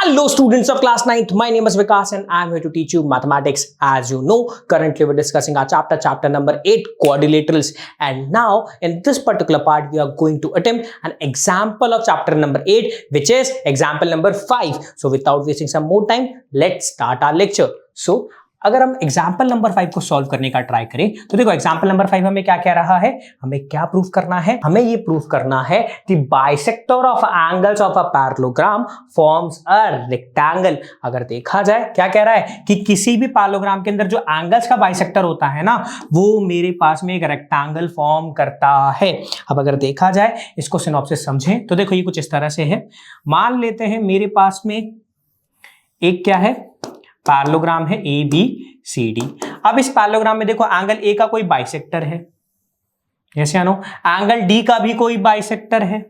Hello students of class 9th, my name is Vikas and I am here to teach you mathematics. As you know, currently we're discussing our chapter number 8, quadrilaterals, and now in this particular part we are going to attempt an example of chapter number 8, which is example number 5. So without wasting some more time, let's start our lecture. So अगर हम example number 5 को solve करने का try करें तो देखो example number 5 हमें क्या कह रहा है, हमें क्या प्रूफ करना है, हमें ये प्रूफ करना है कि bisector of angles of a parallelogram forms a rectangle. अगर देखा जाए क्या कह रहा है कि किसी भी पैरेललोग्राम के अंदर जो एंगल्स का बाइसेक्टर होता है ना, वो मेरे पास में एक रेक्टेंगल फॉर्म करता है। अब अगर देखा जाए इसको सिनॉप्सिस समझें तो देखो ये कुछ इस तरह से है। मान लेते हैं मेरे पास में एक क्या है, पैरेललोग्राम है ए बी सी डी। अब इस पैरेललोग्राम में देखो एंगल ए का कोई बाइसेक्टर है, यस या नो, एंगल डी का भी कोई बाइसेक्टर है,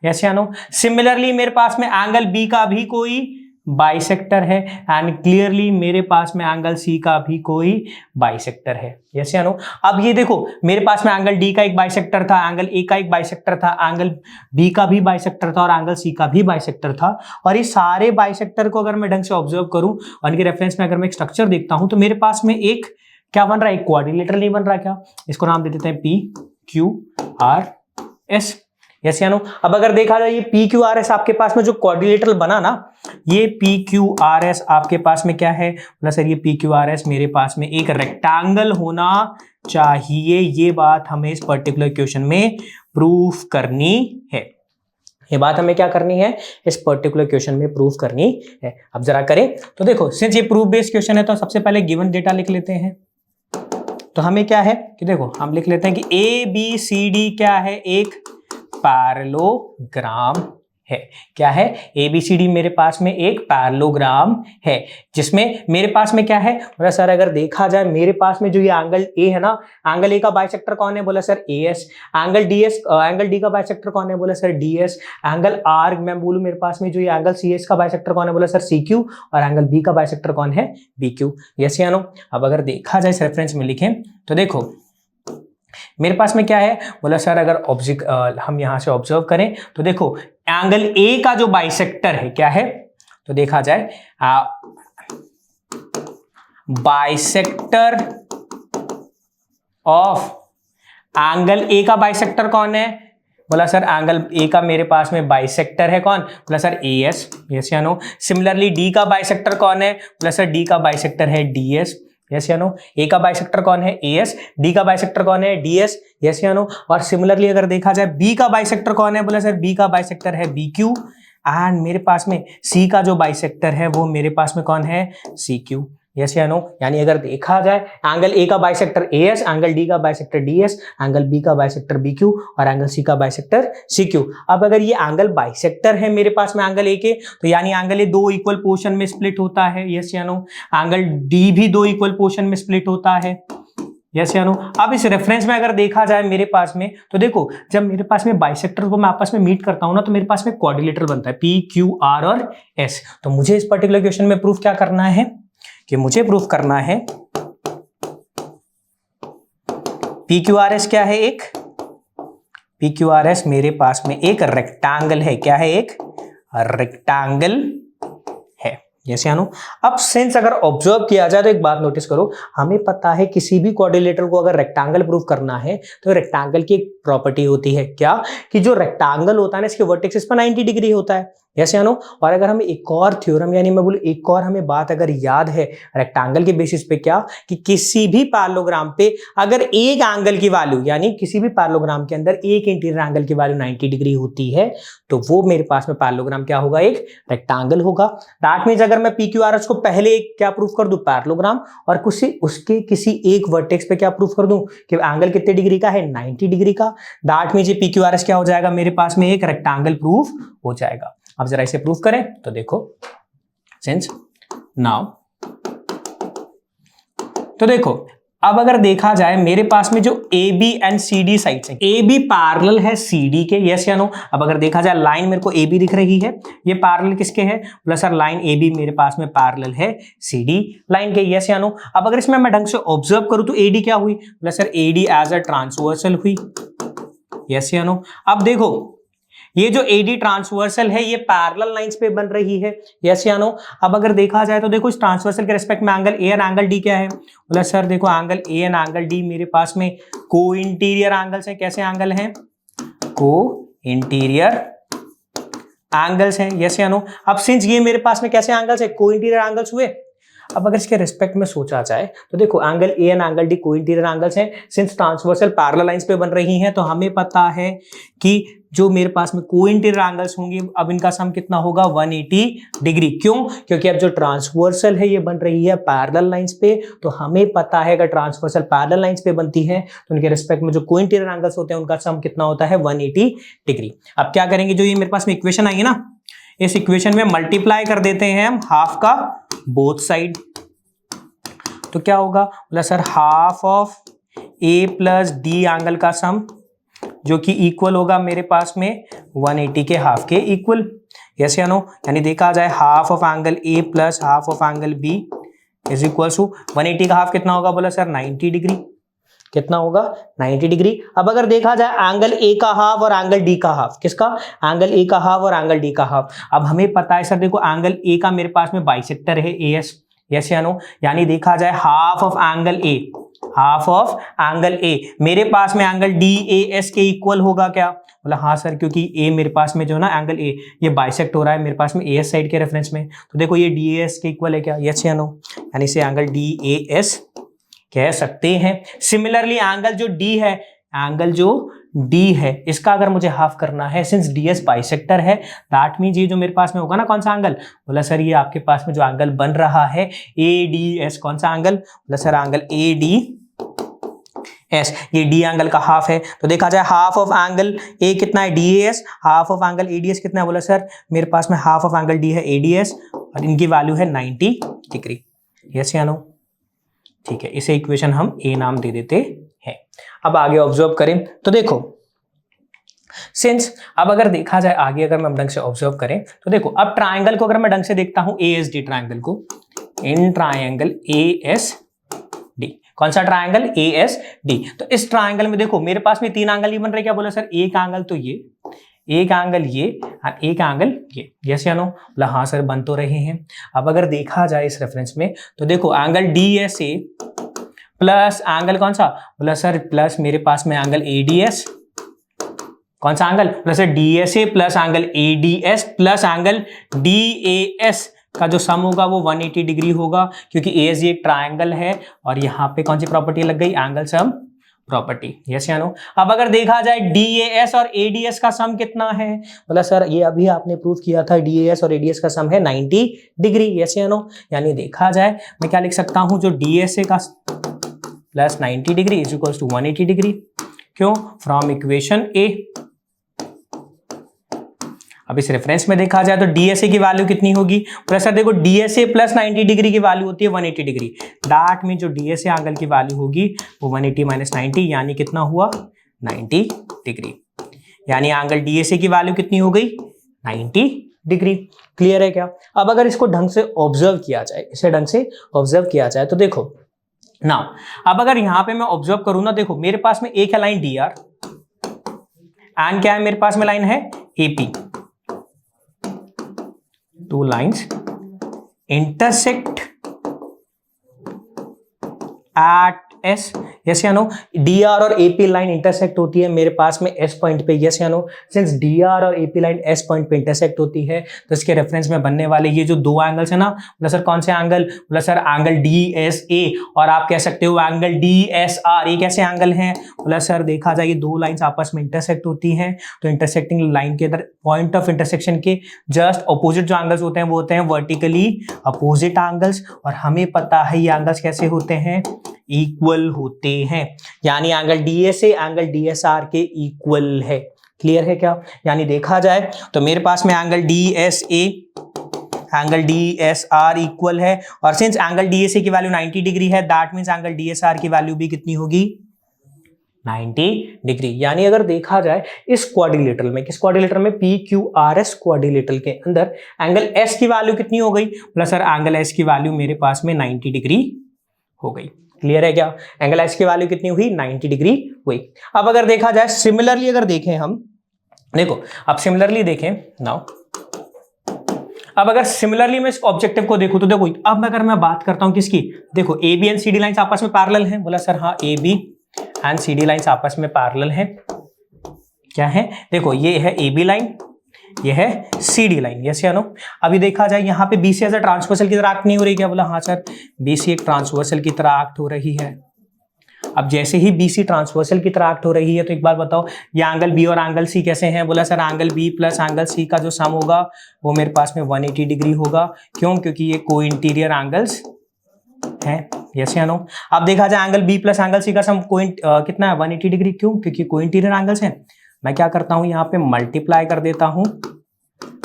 यस या नो। सिमिलरली मेरे पास में एंगल बी का भी कोई बाइसेक्टर है एंड क्लियरली मेरे पास में एंगल सी का भी कोई बाइसेक्टर है, यस या नो। अब ये देखो मेरे पास में एंगल डी का एक बाइसेक्टर था, एंगल ए का एक बाइसेक्टर था, एंगल बी का भी बाइसेक्टर था और एंगल सी का भी बाइसेक्टर था। और ये सारे बाइसेक्टर को अगर मैं ढंग से ऑब्जर्व करूं और इनके रेफरेंस में अगर मैं एक स्ट्रक्चर देखता हूं तो मेरे पास में एक क्या बन रहा है, एक क्वाड्रिलेटरल नहीं बन रहा क्या। इसको नाम दे देते हैं P Q R S, yes या नो। अब अगर देखा जाए ये पी क्यू आर एस आपके पास में जो क्वाड्रिलेटरल बना ना, ये पी क्यू आर एस आपके पास में क्या है, बोला सर ये पी क्यू आर एस मेरे पास में एक रेक्टेंगल होना चाहिए। ये बात हमें इस पर्टिकुलर क्वेश्चन में प्रूफ करनी है। ये बात हमें क्या करनी है, इस पर्टिकुलर क्वेश्चन में प्रूफ करनी है। अब जरा करें तो देखो, सिंस ये प्रूफ बेस्ड क्वेश्चन है तो सबसे पहले गिवन डेटा लिख लेते हैं। तो हमें क्या है कि देखो हम लिख लेते हैं कि ए बी सी डी क्या है, एक पैरेललोग्राम है। क्या है, ए बी सी डी मेरे पास में एक पैरेललोग्राम है जिसमें मेरे पास में क्या है, बोला सर अगर देखा जाए मेरे पास में जो ये एंगल ए है ना, एंगल ए का बाइसेक्टर कौन है, बोला sir A S. Angle D S, angle D का बाइसेक्टर कौन है, बोला sir D S. Angle R मैं बोलूं मेरे पास में जो ये एंगल सी एस का बाइसेक्टर कौन है, बोला सर सी क्यू। और एंगल बी का बाइसेक्टर कौन है, बी क्यू, यस या नो। अब अगर देखा जाए इस रेफरेंस में लिखें तो देखो मेरे पास में क्या है, बोला सर अगर हम यहां से ऑब्जर्व करें तो देखो एंगल ए का जो बाइसेक्टर है क्या है, तो देखा जाए बाइसेक्टर ऑफ एंगल ए का बाइसेक्टर कौन है, बोला सर एंगल ए का मेरे पास में बाइसेक्टर है कौन, बोला सर ए एस, यस या नो। सिमिलरली डी का बाइसेक्टर कौन है, बोला सर डी का बाइसेक्टर है डी एस, यस या नो। ए का बाइसेक्टर कौन है, ए एस। डी का बाइसेक्टर कौन है, डी एस, यस या नो। और सिमिलरली अगर देखा जाए बी का बाइसेक्टर कौन है, बोला सर बी का बाइसेक्टर है बी क्यू। एंड मेरे पास में सी का जो बाइसेक्टर है वो मेरे पास में कौन है, सी क्यू, यस या नो। यानी अगर देखा जाए एंगल ए का bisector A S, angle D का bisector D S, angle B का बाइसेक्टर बी क्यू और एंगल सी का बाइसेक्टर सी क्यू। अब अगर ये एंगल बाइसेक्टर है मेरे पास में एंगल ए के, तो यानी एंगल ए दो इक्वल पोर्शन में स्प्लिट होता है, यस या नो। एंगल डी भी दो इक्वल पोर्शन में स्प्लिट होता है, यस या नो। अब इस रेफरेंस में अगर देखा जाए मेरे पास में तो देखो जब मेरे पास में बाइसेक्टर को मैं आपस में मीट करता हूं ना, तो मेरे पास में क्वाड्रिलेटरल बनता है पी क्यू आर और एस। तो मुझे इस पर्टिकुलर क्वेश्चन में प्रूफ क्या करना है कि मुझे प्रूफ करना है पी क्यू आर एस क्या है, एक पी क्यू आर एस मेरे पास में एक रेक्टेंगल है। क्या है, एक रेक्टेंगल है, यस या नो। अब सिंस अगर ऑब्जर्व किया जाए तो एक बात नोटिस करो, हमें पता है किसी भी क्वाड्रिलेटरल को अगर रेक्टेंगल प्रूफ करना है तो रेक्टेंगल की एक प्रॉपर्टी होती है क्या, कि जो रेक्टेंगल होता है ना इसके वर्टेक्सेस पर 90 डिग्री होता है, यस या नो। और अगर हमें एक और थ्योरम यानी मैं बोलूं एक और हमें बात अगर याद है रेक्टेंगल के बेसिस पे, क्या कि किसी भी पैरेललोग्राम पे अगर एक एंगल की वैल्यू यानी किसी भी पैरेललोग्राम के अंदर एक इंटीरियर एंगल की वैल्यू 90 डिग्री होती है तो वो मेरे पास में पैरेललोग्राम क्या होगा, एक रेक्टेंगल होगा। दैट मींस अगर मैं पी क्यू आर एस को पहले एक क्या प्रूफ कर दूं, पैरेललोग्राम, और उसके किसी एक वर्टेक्स पे क्या प्रूफ कर दूं कि एंगल कितने डिग्री का है, 90 डिग्री का। दैट मींस ये पी क्यू आर एस क्या हो जाएगा, मेरे पास में एक रेक्टेंगल प्रूफ हो जाएगा। अब जरा इसे प्रूफ करें तो देखो सिंस नाउ, तो देखो अब अगर देखा जाए मेरे पास में जो A B and C D sides है, ए बी पैरेलल है सी डी के, यस या नो। अब अगर देखा जाए लाइन मेरे को ए बी दिख रही है, ये पैरेलल किसके है, बोला सर लाइन ए बी मेरे पास में पैरेलल है सी डी लाइन के, यस या नो। अब अगर इसमें मैं ढंग से ऑब्जर्व करूं तो ए डी क्या हुई, बोला sir A D as a transversal हुई, यस या नो। अब देखो ये जो AD ट्रांसवर्सल है ये पैरेलल लाइंस पे बन रही है, यस या नो। अब अगर देखा जाए तो देखो इस ट्रांसवर्सल के रिस्पेक्ट में angle A and angle D क्या है, बोला सर देखो angle A and angle D मेरे पास में को इंटीरियर एंगल्स है। कैसे एंगल हैं, को इंटीरियर एंगल्स हैं, यस या नो। अब सिंस ये मेरे पास में कैसे एंगल्स है, को इंटीरियर एंगल्स हुए। अब अगर इसके रिस्पेक्ट में सोचा जाए तो देखो angle A and angle D को इंटीरियर एंगल्स हैं, सिंस ट्रांसवर्सल पैरेलल लाइंस पे बन रही हैं तो हमें पता है कि जो मेरे पास में को इंटीरियर एंगल्स होंगे अब इनका सम कितना होगा 180 डिग्री। क्यों, क्योंकि अब जो ट्रांसवर्सल है ये बन रही है पैरेलल लाइंस पे, तो हमें पता है अगर ट्रांसवर्सल पैरेलल लाइंस पे बनती है तो उनके रिस्पेक्ट में जो को इंटीरियर एंगल्स होते हैं उनका सम कितना होता है 180 डिग्री। अब क्या करेंगे, जो ये मेरे पास में इक्वेशन आई है ना, इस इक्वेशन में मल्टीप्लाई कर देते हैं हम हाफ का बोथ साइड, तो क्या होगा, बोला sir half of A plus D angle का सम जो कि इक्वल होगा मेरे पास में 180 के हाफ के इक्वल, यस या नो। यानी देखा जाए half of angle A plus half of angle B is equal to 180 का हाफ कितना होगा, बोला सर 90 डिग्री। कितना होगा, 90 डिग्री। अब अगर देखा जाए एंगल A का हाफ और एंगल D का हाफ, किसका, एंगल A का हाफ और एंगल D का हाफ। अब हमें पता है सर देखो एंगल A का मेरे पास में बाइसेक्टर है AS, यस या नो। यानी देखा जाए half of angle A, half of angle A मेरे पास में एंगल DAS के इक्वल होगा क्या, बोला हाँ सर, क्योंकि A मेरे पास में जो है ना एंगल A ये बाइसेक्ट हो रहा है मेरे पास में AS साइड के रेफरेंस में, तो देखो ये DAS के इक्वल है क्या, यस या नो। यानी इसे एंगल DAS कह सकते हैं। सिमिलरली एंगल जो D है, एंगल जो D है इसका अगर मुझे हाफ करना है, सिंस DS बाइसेक्टर है, दैट मींस ये जो मेरे पास में होगा ना कौन सा एंगल, बोला सर ये आपके पास में जो एंगल बन रहा है ADS, कौन सा एंगल, बोला सर एंगल ADS, ये D एंगल का हाफ है। तो देखा जाए हाफ ऑफ एंगल A कितना है DAS, half of angle ADS कितना है, बोला सर मेरे पास में हाफ ऑफ एंगल D है ADS और इनकी वैल्यू है 90 डिग्री, यस या नो। ठीक है, इसे इक्वेशन हम A नाम दे देते हैं। अब आगे ऑब्जर्व करें तो देखो सिंस अब अगर देखा जाए आगे अगर मैं ढंग से ऑब्जर्व करें तो देखो अब ट्राइंगल को अगर मैं ढंग से देखता हूं ASD ट्राइंगल को, इन ट्राइंगल ASD, कौन सा ट्राइंगल ASD, तो इस ट्राइंगल में देखो मेरे पास में तीन एंगल ही बन रहे, क्या बोला सर, एक एंगल तो ये, एक एंगल ये और एक एंगल ये, यस या नो, बोला हाँ सर बन तो रहे हैं। अब अगर देखा जाए इस रेफरेंस में तो देखो एंगल DSA प्लस एंगल कौन सा, बोला सर प्लस मेरे पास में एंगल ADS, कौन सा एंगल, बोला sir DSA plus angle ADS plus angle DAS का जो सम होगा वो 180 डिग्री होगा, क्योंकि ASD एक ट्राइंगल है और यहाँ पे कौन सी प्रॉपर्टी लग गई, एंगल सम प्रॉपर्टी, यस या नो। अब अगर देखा जाए DAS और ADS का सम कितना है, बोला सर ये अभी आपने प्रूव किया था DAS और ADS का सम है 90 डिग्री, यस या नो। यानी देखा जाए मैं क्या लिख सकता हूं, जो DSA का plus 90 degree is equal to 180 degree. क्यों, फ्रॉम इक्वेशन A। अब इस रेफरेंस में देखा जाए तो DSA की वैल्यू कितनी होगी, प्लस सर देखो DSA प्लस 90 डिग्री की वैल्यू होती है 180 डिग्री, दैट मीन जो DSA एंगल की वैल्यू होगी वो 180 माइनस 90 यानी कितना हुआ 90 डिग्री। यानी एंगल DSA की वैल्यू कितनी हो गई 90 डिग्री। क्लियर है क्या। अब अगर इसको ढंग से ऑब्जर्व किया जाए, इसे ढंग से ऑब्जर्व किया जाए तो देखो ना, अब अगर यहां पे मैं ऑब्जर्व करूं ना, देखो मेरे पास में एक है लाइन DR एंड क्या है मेरे पास में लाइन है AP, two lines intersect at S, yes या नो। DR और AP लाइन इंटरसेक्ट होती है मेरे पास में S पॉइंट पे, यस या नो। सिंस DR और AP लाइन S पॉइंट पे इंटरसेक्ट होती है तो इसके रेफरेंस में बनने वाले ये जो दो एंगल्स है ना, बोला सर कौन से एंगल, बोला सर एंगल DSA और आप कह सकते हो एंगल DSR, ये कैसे एंगल हैं, बोला सर देखा जाए ये दो लाइंस आपस में इंटरसेक्ट होती हैं तो इंटरसेक्टिंग लाइन के अंदर पॉइंट ऑफ इंटरसेक्शन के जस्ट अपोजिट जो एंगल्स होते हैं वो होते हैं वर्टिकली अपोजिट एंगल्स, और हमें पता है ये एंगल्स कैसे होते हैं, इक्वल होते हैं। यानी एंगल DSA एंगल DSR के इक्वल है। क्लियर है क्या। यानी देखा जाए तो मेरे पास में angle DSA angle DSR equal है, और सिंस एंगल DSA की वैल्यू 90 डिग्री है दैट मींस एंगल DSR की वैल्यू भी कितनी होगी 90 डिग्री। यानी अगर देखा जाए इस क्वाड्रिलेटरल में, किस क्वाड्रिलेटरल में, PQRS क्वाड्रिलेटरल के अंदर एंगल S की वैल्यू कितनी हो गई, प्लस सर एंगल S की वैल्यू मेरे पास में 90 डिग्री हो गई। क्लियर है क्या। एंगल S की वैल्यू कितनी हुई 90 डिग्री हुई। अब अगर देखा जाए सिमिलरली अगर देखें हम देखो अब सिमिलरली देखें नाउ, अब अगर सिमिलरली मैं इस ऑब्जेक्टिव को देखूं तो देखो अब अगर मैं बात करता हूं किसकी, देखो A B and C D lines आपस में पैरेलल हैं, बोला सर हाँ A B and C D lines आपस में पैरेलल हैं। क्या है, देखो ये है ए बी लाइन, ये है सी डी लाइन, यस या नो। अभी देखा जाए यहाँ पे B C as a transversal की तरह एक्ट नहीं हो रही क्या, बोला हाँ सर बी सी एक ट्रांसवर्सल की तरह एक्ट हो रही है। अब जैसे ही बी सी ट्रांसवर्सल की तरह एक्ट हो रही है तो एक बार बताओ ये एंगल बी और एंगल सी कैसे हैं, बोला sir angle B plus angle C का जो सम होगा वो मेरे पास में 180 डिग्री होगा। क्यों, क्योंकि ये को इंटीरियर एंगल्स हैं, यस या नो। अब देखा जाए angle B plus angle C का सम कितना है 180 डिग्री, क्यों, क्योंकि को इंटीरियर एंगल्स हैं। मैं क्या करता हूं यहाँ पे मल्टीप्लाई कर देता हूं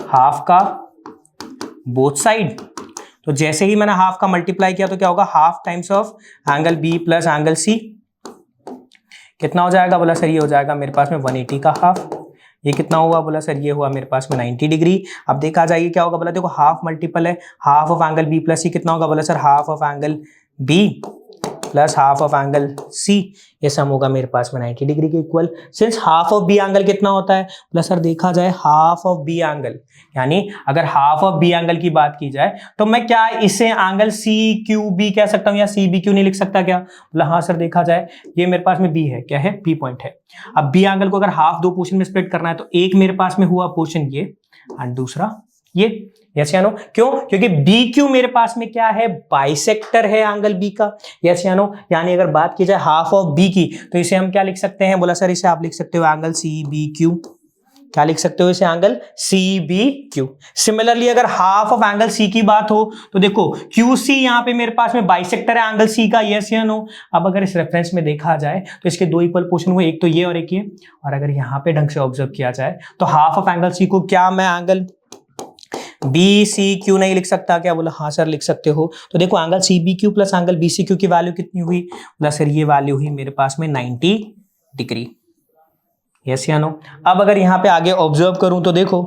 हाफ का बोथ साइड, तो जैसे ही मैंने हाफ का मल्टीप्लाई किया तो क्या होगा, half times of angle B plus angle C कितना हो जाएगा, बोला सर ये हो जाएगा मेरे पास में 180 का हाफ। ये कितना हुआ, बोला सर ये हुआ मेरे पास में 90 डिग्री। अब देखा जाए क्या होगा, बोला देखो हाफ मल्टीपल है half of angle B plus C, कितना होगा, बोला sir half of angle B plus half of angle C, ये सम होगा मेरे पास में 90 डिग्री के equal. Since half of B angle कितना होता है, प्लस सर देखा जाए हाफ ऑफ बी एंगल, यानी अगर हाफ ऑफ बी एंगल की बात की जाए तो मैं क्या इसे एंगल सी क्यू बी कह सकता हूं या सी बी क्यू नहीं लिख सकता क्या, बोला हाँ सर देखा जाए ये मेरे पास में बी है, क्या है बी पॉइंट है। अब बी एंगल को अगर हाफ दो पोर्शन में स्प्लिट करना है तो एक मेरे पास में हुआ पोर्शन ये एंड दूसरा ये, यस या नो। क्यों, क्योंकि बी क्यू मेरे पास में क्या है, बाइसेक्टर है एंगल बी का, यस या नो। यानी अगर बात की जाए हाफ ऑफ बी की तो इसे हम क्या लिख सकते हैं, बोला सर इसे आप लिख सकते हो एंगल सी बी क्यू, क्या लिख सकते हो इसे angle C B Q. Similarly अगर हाफ ऑफ एंगल सी की बात हो तो देखो क्यू सी यहाँ पे मेरे पास में बाइसेक्टर है एंगल सी का, यस या नो। अब अगर इस रेफरेंस में देखा जाए तो इसके दो इक्वल पोर्शन हुए, एक तो ये और एक ये, और अगर यहाँ पे ढंग से ऑब्जर्व किया जाए तो हाफ ऑफ एंगल सी को क्या मैं एंगल बी सी क्यू नहीं लिख सकता क्या, बोला हाँ सर लिख सकते हो। तो देखो angle C B Q plus angle B C Q की वैल्यू कितनी हुई, बोला सर ये वैल्यू हुई मेरे पास में 90 डिग्री, यस या नो। अब अगर यहाँ पे आगे ऑब्जर्व करूं तो देखो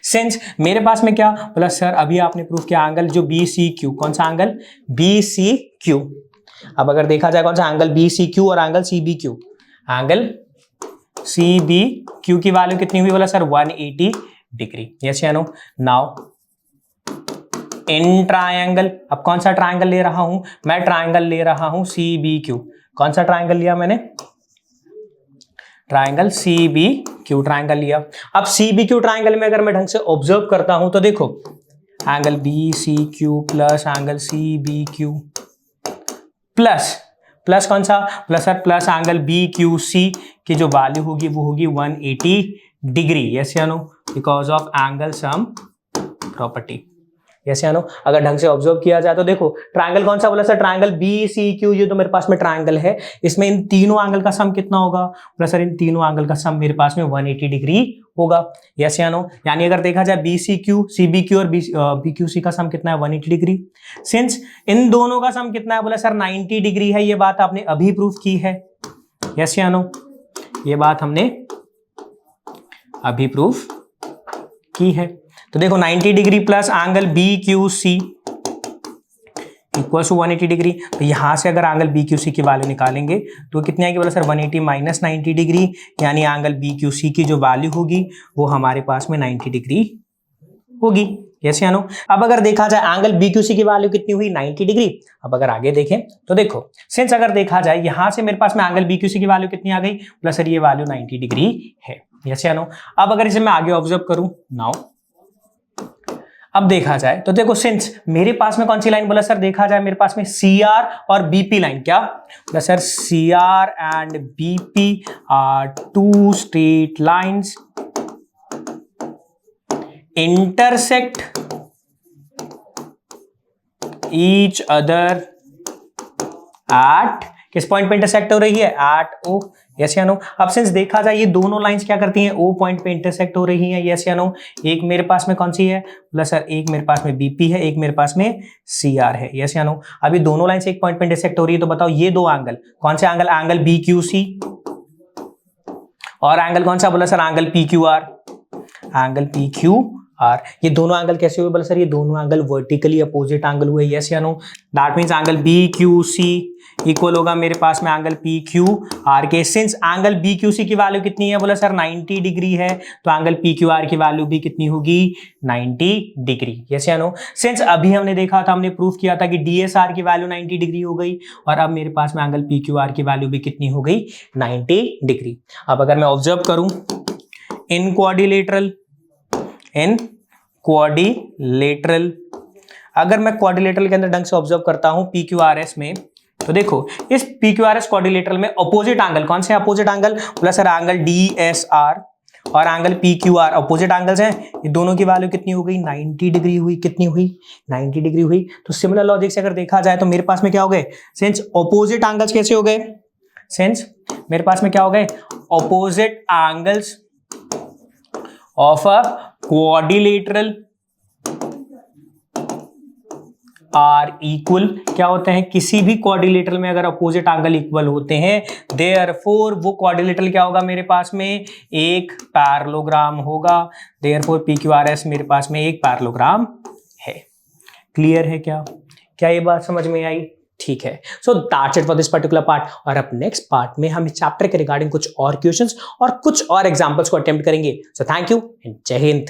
सिंस मेरे पास में क्या, बोला सर अभी आपने प्रूफ किया एंगल जो बी सी क्यू, कौन सा एंगल बी सी क्यू। अब अगर देखा जाए कौन सा एंगल बी सी क्यू और angle C B Q, angle C B Q की वैल्यू कितनी हुई, बोला सर 180 डिग्री, यस या नो। नाउ इन ट्रायंगल, अब कौन सा ट्रायंगल ले रहा हूं मैं, ट्रायंगल ले रहा हूं सी बी क्यू। कौन सा ट्रायंगल लिया मैंने, triangle C B Q triangle लिया। अब सी बी क्यू ट्रायंगल में अगर मैं ढंग से ऑब्जर्व करता हूं तो देखो angle B C Q plus angle C B Q plus कौन सा, plus sir plus angle B Q C की जो वैल्यू होगी वो होगी 180 डिग्री, यस या no, because of angle sum property, yes या नो। अगर ढंग से ऑब्जर्व किया जाए तो देखो ट्रायंगल कौन सा, बोला sir triangle B C Q, ये तो मेरे पास में ट्रायंगल है, इसमें इन तीनों एंगल का सम कितना होगा, बोला सर इन तीनों एंगल का सम मेरे पास में 180 डिग्री होगा, यस या नो। यानी अगर देखा जाए B C Q C B Q और बी क्यू सी का सम कितना है 180 डिग्री। सिंस इन दोनों का सम कितना है, बोला सर 90 डिग्री है, ये बात आपने अभी प्रूफ की है, यस या नो, ये बात हमने अभी प्रूफ की है। तो देखो 90 degree plus angle B Q C equal to 180 degree, तो यहां से अगर एंगल बी क्यू सी की वैल्यू निकालेंगे तो कितनी आएगी, बोला सर 180 माइनस 90 डिग्री, यानी एंगल बी क्यू सी की जो वैल्यू होगी वो हमारे पास में 90 डिग्री होगी, यस या नो। अब अगर देखा जाए एंगल बी क्यू सी की वैल्यू कितनी हुई 90 डिग्री। अब अगर आगे देखें तो देखो सिंस अगर देखा जाए यहां से मेरे पास में एंगल बी क्यू सी की वैल्यू कितनी आ गई, प्लस सर ये वैल्यू 90 डिग्री है, यस या नो। अब अगर इसे मैं आगे ऑब्जर्व करूं नाउ, अब देखा जाए तो देखो सिंस मेरे पास में कौन सी लाइन, बोला सर देखा जाए मेरे पास में सी आर और बीपी लाइन, क्या बोला sir C R and BP are two straight lines intersect each other at किस पॉइंट पे इंटरसेक्ट हो रही है, एट ओ, यस या नो। अब सिंस देखा जाए ये दोनों लाइंस क्या करती हैं, ओ पॉइंट पे इंटरसेक्ट हो रही हैं, यस या नो। एक मेरे पास में कौन सी है, प्लस सर एक मेरे पास में बीपी है, एक मेरे पास में सी आर है, यस या नो। अभी दोनों लाइंस एक पॉइंट पे इंटरसेक्ट हो रही है तो बताओ ये दो एंगल कौन से angle, angle B Q C और एंगल कौन सा, बोला sir angle P Q R, angle P Q R. ये दोनों एंगल कैसे हुए बोले सर? ये दोनों एंगल वर्टिकली अपोजिट एंगल हुए, यस या no? That means angle B Q C equal होगा मेरे पास में एंगल पी क्यू आर के। Since angle B Q C की वैल्यू कितनी है बोला सर? 90 डिग्री है, तो एंगल पी क्यू आर की वैल्यू भी कितनी होगी? 90 डिग्री, यस या नो? सिंस अभी हमने देखा था, हमने प्रूफ किया था कि डी एस आर की वैल्यू 90 डिग्री हो गई, और अब मेरे पास में एंगल पी क्यू आर की वैल्यू भी कितनी हो गई? 90 डिग्री। अब अगर मैं ऑब्जर्व करूं इन क्वाड्रिलेटरल, अगर मैं क्वाड्रिलेटरल के अंदर ढंग से ऑब्जर्व करता हूं पी क्यू आर एस में, तो देखो इस P Q R S quadrilateral में अपोजिट एंगल कौन से? अपोजिट एंगल बोला sir angle D S R और angle P Q R opposite angles हैं। ये दोनों की वैल्यू कितनी हो गई? 90 डिग्री हुई। कितनी हुई? 90 डिग्री हुई। तो सिमिलर लॉजिक से अगर देखा जाए तो मेरे पास में क्या हो गए? सिंस अपोजिट एंगल्स कैसे हो गए? सिंस मेरे पास में क्या हो गए? Opposite angles of a quadrilateral are equal, क्या होते हैं? किसी भी क्वाड्रिलेटरल में अगर अपोजिट एंगल इक्वल होते हैं, देयरफॉर वो क्वाड्रिलेटरल क्या होगा मेरे पास में? एक पैरेललोग्राम होगा। Therefore P Q R S मेरे पास में एक पैरेललोग्राम है। क्लियर है क्या? क्या ये बात समझ में आई? ठीक है। So that's it for this particular part. और अब नेक्स्ट पार्ट में हम इस चैप्टर के रिगार्डिंग कुछ और क्वेश्चंस और कुछ और एग्जांपल्स को अटेम्प्ट करेंगे। सो थैंक यू एंड जय हिंद।